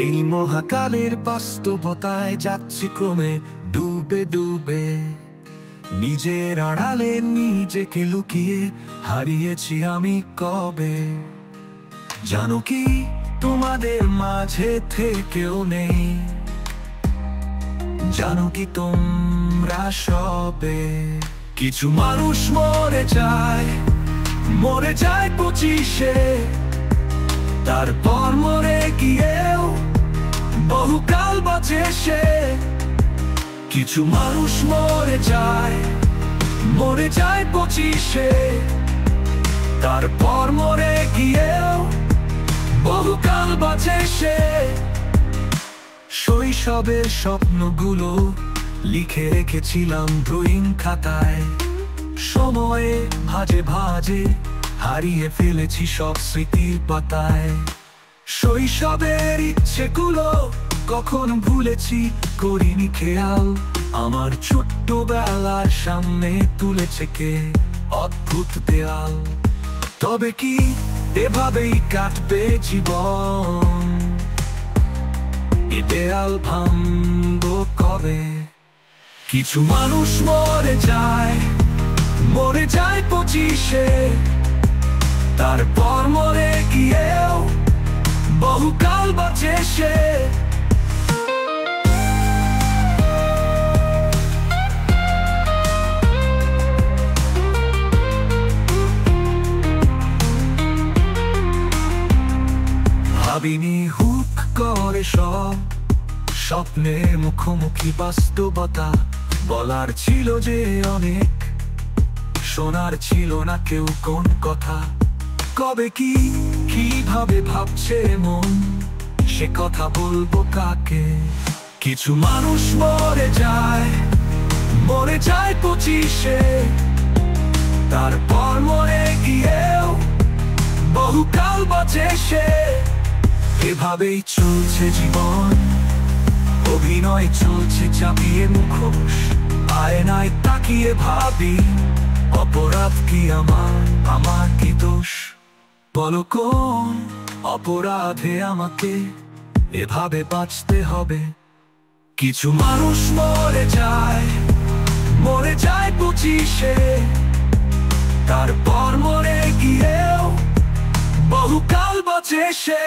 এই মহাকালের বাস্তবতায় যাচ্ছি ক্রমে ডুবে ডুবে, নিজের আড়ালে নিজেকে লুকিয়ে হারিয়েছি আমি কবে। জানো কি তোমাদের মাঝে থেকেও নেই, জানো কি তোমরা সবে। কিছু মানুষ মরে যায় 25-এ, তারপর মরে গিয়েও বহুকাল বাঁচে সে। কিছু মানুষ মরে যায় 25-এ, তারপর মরে গিয়েও বহুকাল বাঁচে সে। শৈশবের স্বপ্নগুলো লিখে রেখেছিলাম ড্রয়িং খাতায়, সময়ে ভাজে ভাজে হারিয়ে ফেলেছি সব স্মৃতির পাতায়। শৈশবের ইচ্ছেগুলো কখন ভুলেছি করিনি খেয়াল, আমার ছোট্টবেলার সামনে তুলেছে কে অদ্ভুত দেয়াল। তবে কি এভাবেই কাটবে জীবন, এ দেয়াল ভাঙবো কবে? কিছু মানুষ মরে যায় 25-এ, তারপর মরে গিয়েও বহুকাল বাঁচে সে। ভাবিনি হুট করে সব স্বপ্নের মুখোমুখি বাস্তবতা। বলার ছিল যে অনেক, শোনার ছিল না কেউ কোন কথা। কবে কি কিভাবে ভাবছে মন, সে কথা বলবো কাকে? কিছু মানুষ মরে যায় 25-এ, তারপর মরে গিয়েও বহুকাল বাঁচে সে। এভাবেই চলছে জীবন, অভিনয় চলছে চাপিয়ে মুখোশ। আয়নায় তাকিয়ে ভাবি অপরাধ কি আমার কি দোষ? বলো কোন অপরাধে আমাকে এভাবে বাঁচতে হবে? কিছু মানুষ মরে যায় 25-এ, তারপর মরে গিয়েও বহুকাল বাঁচে সে।